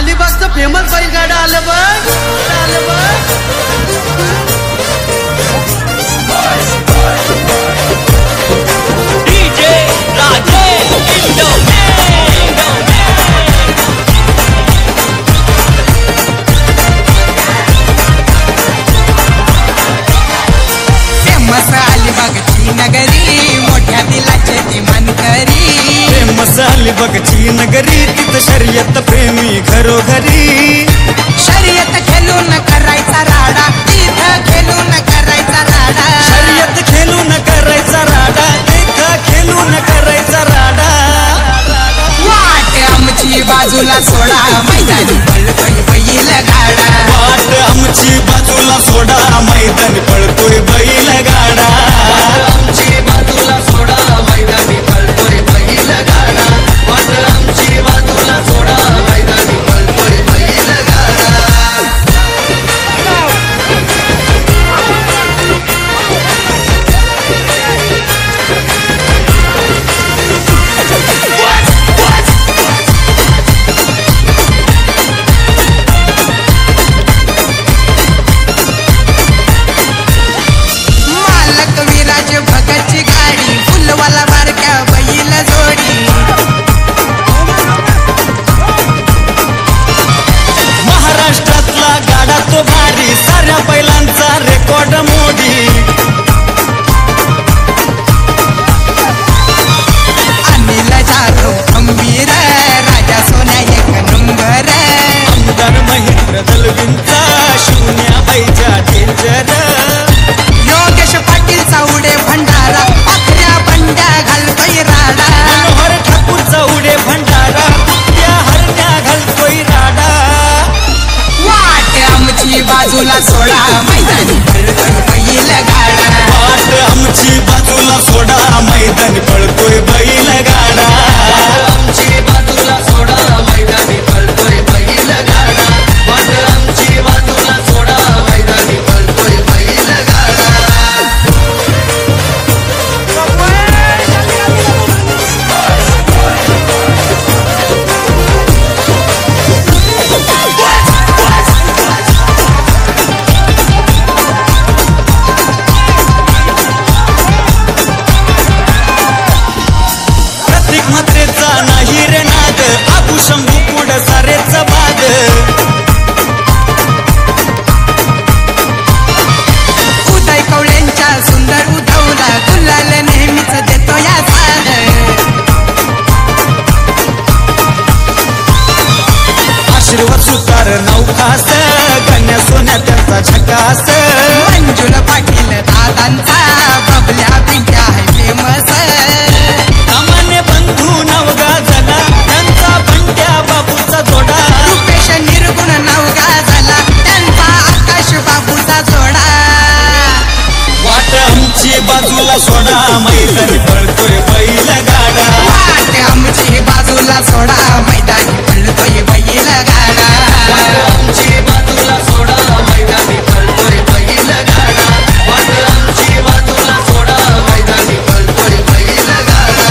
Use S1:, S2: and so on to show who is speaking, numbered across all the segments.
S1: अलिबागचं famous बैलगाडा आलं बघ
S2: डीजे राजेश
S3: फेमस अलिबागची नगरी मोठ्या दिलाचे ती मानकरी
S4: फेमस अलिबागची नगरी तिथं शर्यत प्रेमी घरोघरी
S3: शर्यत खेळून करायचा राडा तिथं खेळून करायचा राडा
S4: शर्यत खेळून करायचा राडा तिथं खेळून करायचा राडा
S3: वाट आमची बाजूला सोडा मैदानी पळतोय बैल गाडा
S4: वाट आमची बाजूला सोडा मैदानी पळतोय बैल गाडा
S1: आमची बाजूला सोडा मैदानी पळतोय बैल गाडा वाट आमची बाजूला सोडा मैदानी पळतोय बैल गाडा
S3: मालक विराज भगतची गाडी फुलवाला बारक्या बैल जोडी
S4: महाराष्ट्रातला गाडा तो भारी साऱ्या बैलांचा रेकॉर्ड मोडी
S3: अनिल जाधव खंबीर राजा सोन्या एक नंबर
S4: आमदार महेंद्र दलवींचा शून्या बाईच्या डेंजर
S3: योगेश पाटील चावडे भंडारा अखऱ्या बंड्या घालतोय राडा
S4: मनोहर ठाकूरचा उडे भंडारा त्या हरण्या घालतोय राडा
S3: वाट आमची बाजूला सोडा मैदानी पळतोय बैल गाडा
S4: वाट आमची बाजूला सोडा मैदानी पळतोय बैल गाडा
S1: आमची बाजूला सोडा मैदानी पळतोय बैल गाडा वाट आमची बाजूला सोडा मैदानी पळतोय बैल गाडा
S4: प्रत्येक मात्रेचा नाही रे नाद आबू शंभू पुढ सारेच बाद
S3: उदय कवळ्यांच्या सुंदर उधवला गुलाल नेहमीच देतो या साध
S4: आशीर्वाद सुतार नौखास कन्या सोन्या त्यांचा झकास
S3: मंजुल पाटील दादांचा बबल्या पिंट्या आहे फेमस
S4: सामान्य बंधू नवगा झाला त्यांचा बंट्या बाबूचा जोडा
S3: रुपेश निर्गुण नवगा झाला त्यांचा आकाश बाबूचा जोडा
S4: वाट आमची बाजूला सोडा मैदानी पळतोय बैल गाडा
S3: वाट आमची बाजूला सोडा मैदानी पळतोय बैल गाडा
S1: आमची बाजूला सोडा मैदानी पळतोय बैल गाडा वाट आमची बाजूला सोडा मैदानी पळतोय बैल गाडा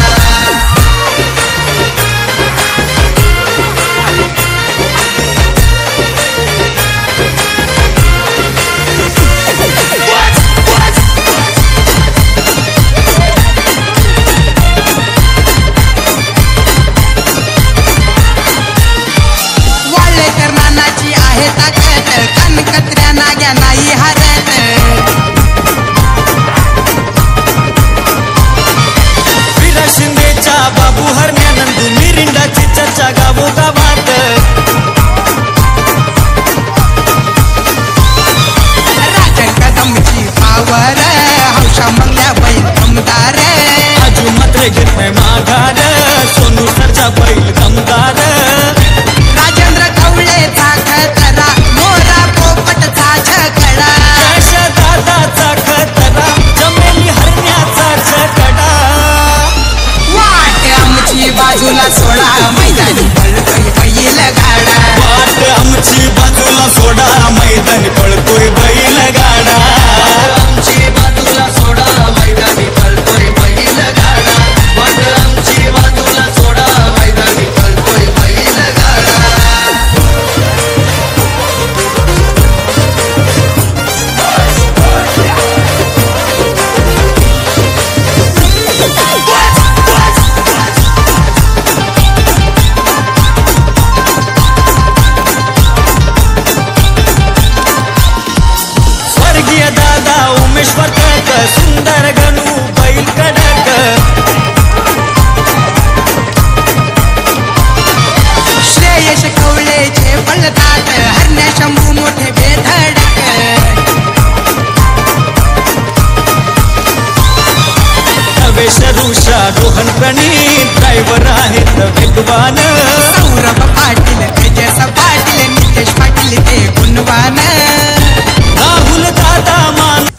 S3: वाळेकर नानाची आहे ताकद कनकत्र्या नाग्या नाही हरत
S4: विरा शिंदेच्या बाबू हरण्यानंदू मिरिंडाची चर्चा गावोगावात
S3: राजन कदमची पावर हौशा मंगल्या बैल दमदार
S4: आजू मात्र घेत नाही माघार सोनू सरचा बैल दमदार
S3: राजेंद्र कवळेचा खतरा मोरा पोपटचा झकडा गणेश कवळेचे बळदाट हरण्या शंभू मोठे बेधडक
S4: नवेश ऋषा रोहन प्रणीत ड्रायव्हर आहेत वेगवान
S3: सौरभ पाटील तेजस पाटील नितेश पाटील ते गुणवान
S4: राहुल दादा मान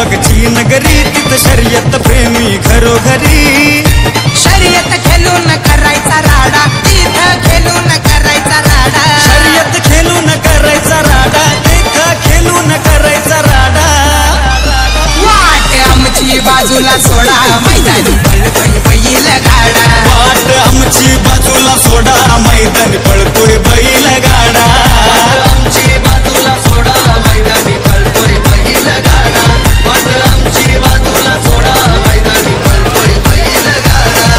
S4: बघची नगरी तिथं शर्यत प्रेमी घरोघरी
S3: शर्यत खेळून करायचा राडा तिथं खेळून करायचा राडा
S4: शर्यत खेळून करायचा राडा तिथं खेळून करायचा राडा
S3: वाट आमची बाजूला सोडा मैदानी पळतोय बैल गाडा
S4: वाट आमची बाजूला सोडा मैदानी पळतोय बैल गाडा
S1: आमची बाजूला सोडा मैदानी पळतोय बैल गाडा वाट आमची बाजूला सोडा मैदानी पळतोय बैल गाडा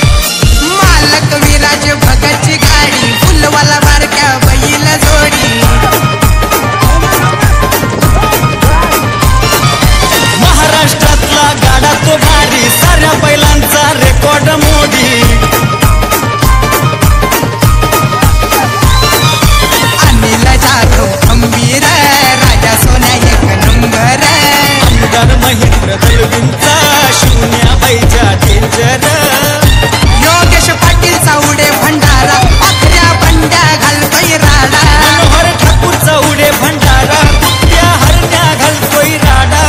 S3: मालक विराज भगतची गाडी फुलवाला बारक्या बैल जोडी
S4: महाराष्ट्रातला गाडा तो भारी साऱ्या बैलांचा रेकॉर्ड मोडी
S3: अनिल जाधव खंबीर राजा सोन्या एक नंबर
S4: आमदार महेंद्र दलवींचा शून्या बैजा डेंजर
S3: योगेश पाटील चावडे भंडारा अखऱ्या बंड्या घालतोय राडा
S4: मनोहर ठाकूरचा उडे भंडारा त्या हरण्या घालतोय राडा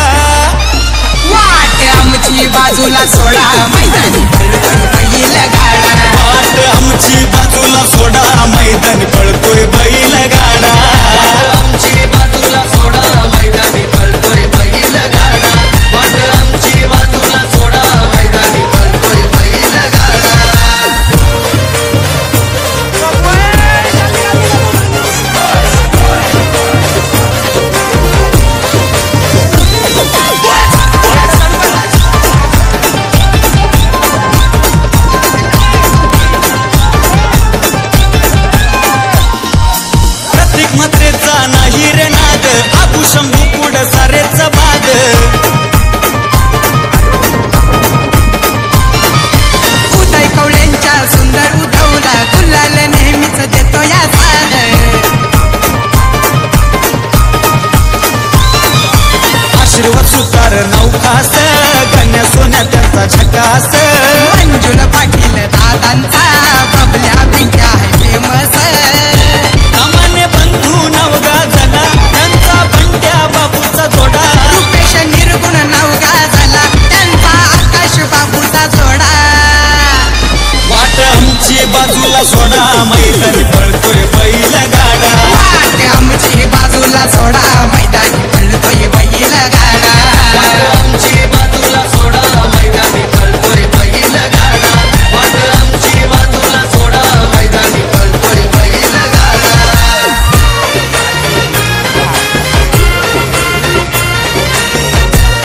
S3: वाट आमची बाजूला सोडा मैदानी पळतोय बैल गाडा
S4: वाट आमची बाजूला सोडा मैदानी पळतोय बैल गाडा
S1: आमची बाजूला सोडा मैदानी पळतोय बैल गाडा वाट आमची बाजूला सोडा मैदानी पळतोय बैल गाडा
S4: प्रतीक म्हात्रेचा नाही रे नाद आबू शंभू पुढ सारेच बाद
S3: उदय कवळ्यांच्या सुंदर उधवला गुलाल नेहमीच देतो या साद
S4: आशीर्वाद सुतार नौखास गण्या सोन्या त्यांचा झकास
S3: मंजुल पाटील दादांचा बबल्या पिंट्या आहे फेमस